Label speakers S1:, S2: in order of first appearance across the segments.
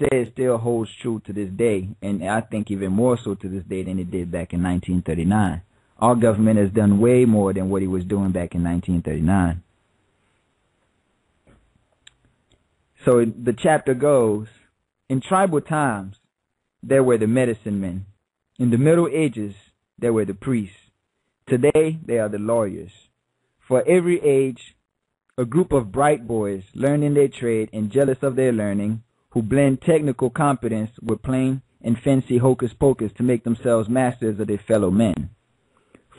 S1: said still holds true to this day, and I think even more so to this day than it did back in 1939. Our government has done way more than what he was doing back in 1939. So the chapter goes, in tribal times, there were the medicine men. In the Middle Ages, there were the priests. Today, they are the lawyers. For every age, a group of bright boys learning their trade and jealous of their learning, who blend technical competence with plain and fancy hocus pocus to make themselves masters of their fellow men.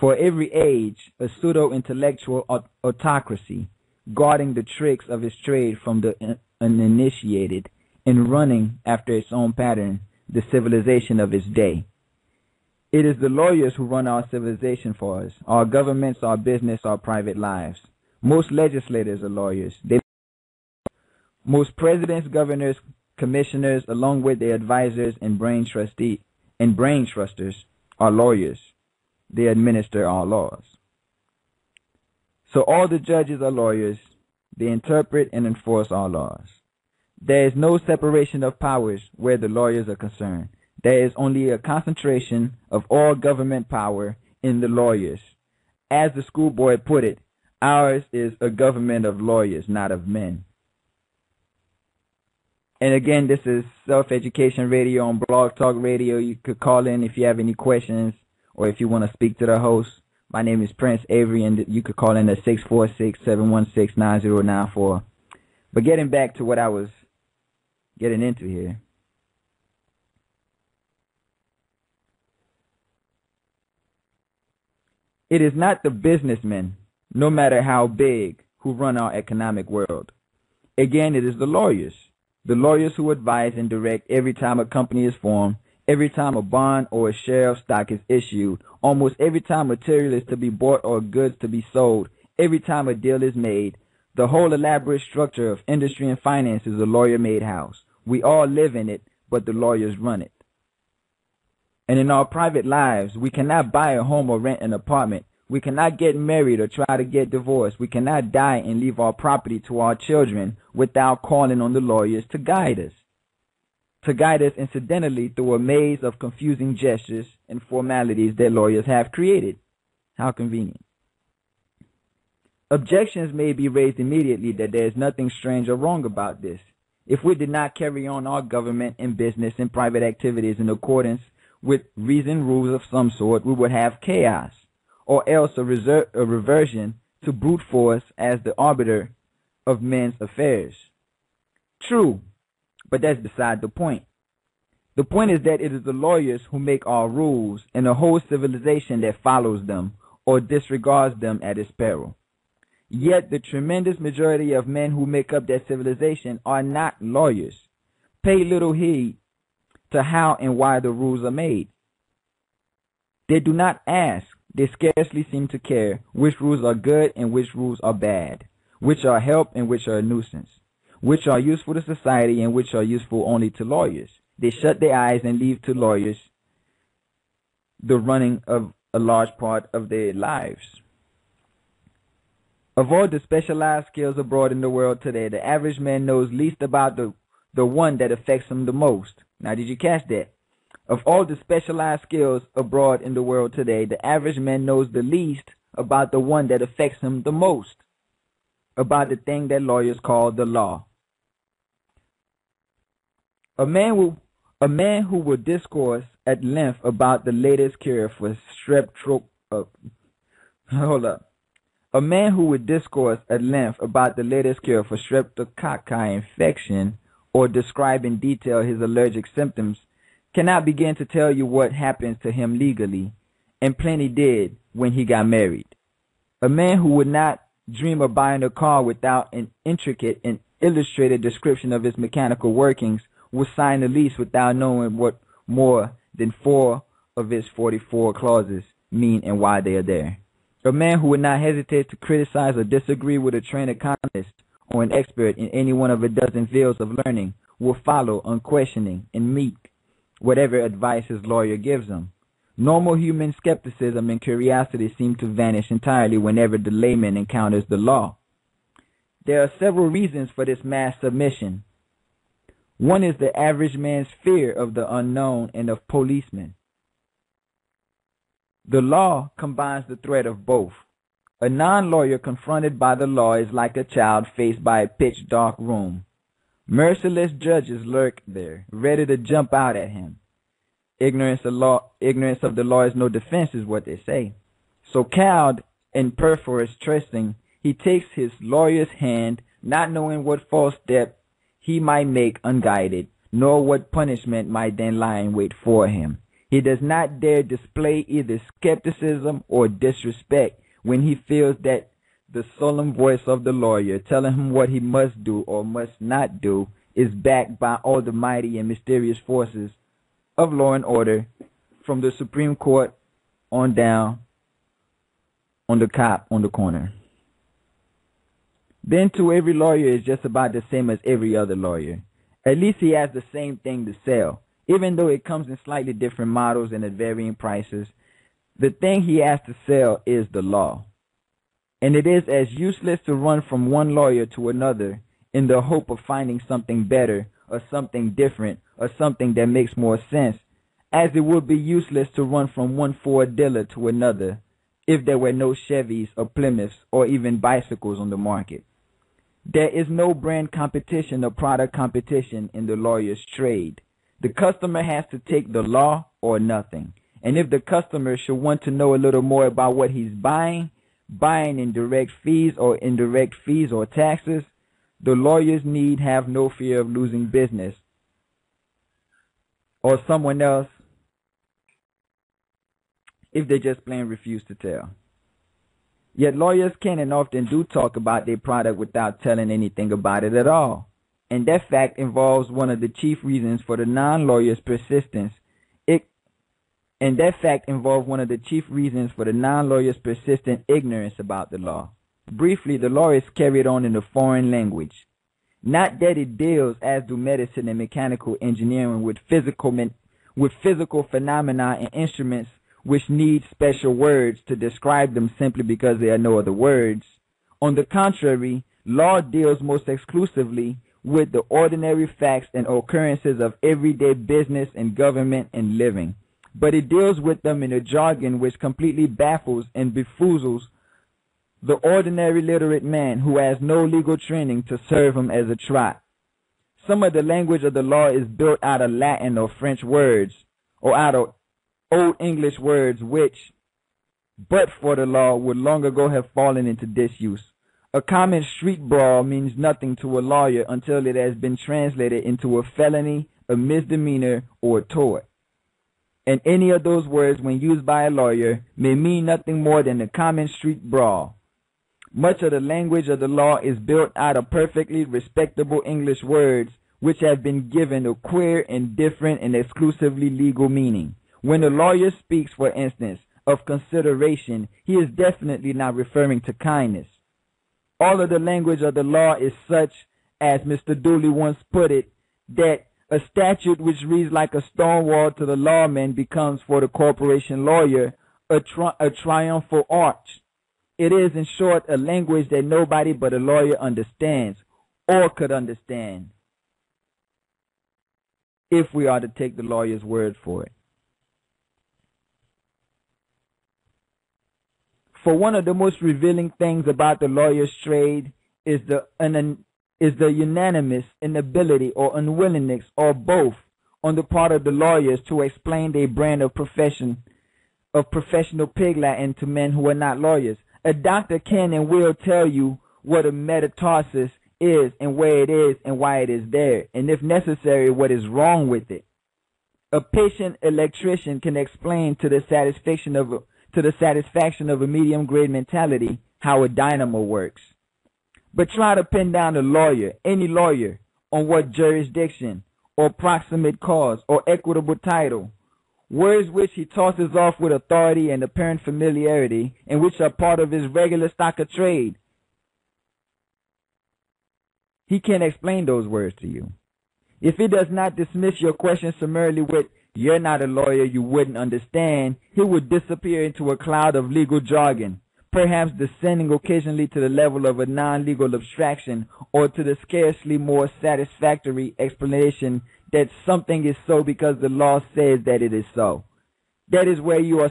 S1: For every age, a pseudo-intellectual autocracy, guarding the tricks of its trade from the uninitiated and running after its own pattern, the civilization of its day. It is the lawyers who run our civilization for us, our governments, our business, our private lives. Most legislators are lawyers. Most presidents, governors, commissioners, along with their advisors and brain trusters, are lawyers. They administer our laws. So all the judges are lawyers. They interpret and enforce our laws. There is no separation of powers where the lawyers are concerned. There is only a concentration of all government power in the lawyers. As the schoolboy put it, ours is a government of lawyers, not of men. And again, this is Self-Education Radio on Blog Talk Radio. You could call in if you have any questions or if you want to speak to the host. My name is Prince Avery, and you could call in at 646-716-9094. But getting back to what I was getting into here. It is not the businessmen, no matter how big, who run our economic world. Again, it is the lawyers who advise and direct every time a company is formed, every time a bond or a share of stock is issued, almost every time material is to be bought or goods to be sold, every time a deal is made. The whole elaborate structure of industry and finance is a lawyer-made house. We all live in it, but the lawyers run it. And in our private lives, we cannot buy a home or rent an apartment. We cannot get married or try to get divorced. We cannot die and leave our property to our children without calling on the lawyers to guide us. To guide us incidentally through a maze of confusing gestures and formalities that lawyers have created. How convenient. Objections may be raised immediately that there is nothing strange or wrong about this. If we did not carry on our government and business and private activities in accordance with reasoned rules of some sort, we would have chaos, or else a reversion to brute force as the arbiter of men's affairs. True, but that's beside the point. The point is that it is the lawyers who make our rules and a whole civilization that follows them or disregards them at its peril. Yet the tremendous majority of men who make up that civilization are not lawyers. Pay little heed to how and why the rules are made. They do not ask. They scarcely seem to care which rules are good and which rules are bad, which are help and which are a nuisance, which are useful to society and which are useful only to lawyers. They shut their eyes and leave to lawyers the running of a large part of their lives. Of all the specialized skills abroad in the world today, the average man knows least about the one that affects him the most. Now, did you catch that? Of all the specialized skills abroad in the world today, the average man knows the least about the one that affects him the most, about the thing that lawyers call the law. A man who will discourse at length about the latest cure for A man who would discourse at length about the latest cure for streptococci infection or describe in detail his allergic symptoms cannot begin to tell you what happens to him legally, and plenty did when he got married. A man who would not dream of buying a car without an intricate and illustrated description of its mechanical workings will sign a lease without knowing what more than 4 of its 44 clauses mean and why they are there. A man who would not hesitate to criticize or disagree with a trained economist or an expert in any one of a dozen fields of learning will follow unquestioning and meek whatever advice his lawyer gives him. Normal human skepticism and curiosity seem to vanish entirely whenever the layman encounters the law. There are several reasons for this mass submission. One is the average man's fear of the unknown and of policemen. The law combines the threat of both. A non-lawyer confronted by the law is like a child faced by a pitch-dark room. Merciless judges lurk there, ready to jump out at him. Ignorance of the law is no defense, is what they say. So cowed and perforce trusting, he takes his lawyer's hand, not knowing what false step he might make unguided, nor what punishment might then lie in wait for him. He does not dare display either skepticism or disrespect when he feels that the solemn voice of the lawyer telling him what he must do or must not do is backed by all the mighty and mysterious forces of law and order, from the Supreme Court on down on the cop on the corner. Then too, every lawyer is just about the same as every other lawyer. At least he has the same thing to sell. Even though it comes in slightly different models and at varying prices, the thing he has to sell is the law. And it is as useless to run from one lawyer to another in the hope of finding something better or something different or something that makes more sense, as it would be useless to run from one Ford dealer to another if there were no Chevys or Plymouths or even bicycles on the market. There is no brand competition or product competition in the lawyer's trade. The customer has to take the law or nothing. And if the customer should want to know a little more about what he's buying in direct fees or indirect fees or taxes, the lawyers need have no fear of losing business or someone else if they just plain refuse to tell. Yet lawyers can and often do talk about their product without telling anything about it at all. And that fact involves one of the chief reasons for the non-lawyer's persistence. Persistent ignorance about the law. Briefly, the law is carried on in a foreign language. Not that it deals, as do medicine and mechanical engineering, with physical phenomena and instruments which need special words to describe them simply because there are no other words. On the contrary, law deals most exclusively with the ordinary facts and occurrences of everyday business and government and living. But it deals with them in a jargon which completely baffles and befoozles the ordinary literate man who has no legal training to serve him as a trot. Some of the language of the law is built out of Latin or French words, or out of Old English words which, but for the law, would long ago have fallen into disuse. A common street brawl means nothing to a lawyer until it has been translated into a felony, a misdemeanor, or a tort. And any of those words, when used by a lawyer, may mean nothing more than a common street brawl. Much of the language of the law is built out of perfectly respectable English words which have been given a queer and different and exclusively legal meaning. When a lawyer speaks, for instance, of consideration, he is definitely not referring to kindness. All of the language of the law is such, as Mr. Dooley once put it, that a statute which reads like a stone wall to the lawman becomes for the corporation lawyer a triumphal arch. It is, in short, a language that nobody but a lawyer understands or could understand, if we are to take the lawyer's word for it. For one of the most revealing things about the lawyer's trade is the unanimous inability or unwillingness, or both, on the part of the lawyers to explain their brand of professional pig Latin to men who are not lawyers. A doctor can and will tell you what a metatarsus is and where it is and why it is there, and if necessary, what is wrong with it. A patient electrician can explain to the satisfaction of a medium-grade mentality how a dynamo works. But try to pin down a lawyer, any lawyer, on what jurisdiction or proximate cause or equitable title, words which he tosses off with authority and apparent familiarity and which are part of his regular stock of trade. He can't explain those words to you. If he does not dismiss your question summarily with, "You're not a lawyer, you wouldn't understand," he would disappear into a cloud of legal jargon, perhaps descending occasionally to the level of a non-legal abstraction or to the scarcely more satisfactory explanation that something is so because the law says that it is so. That is where you are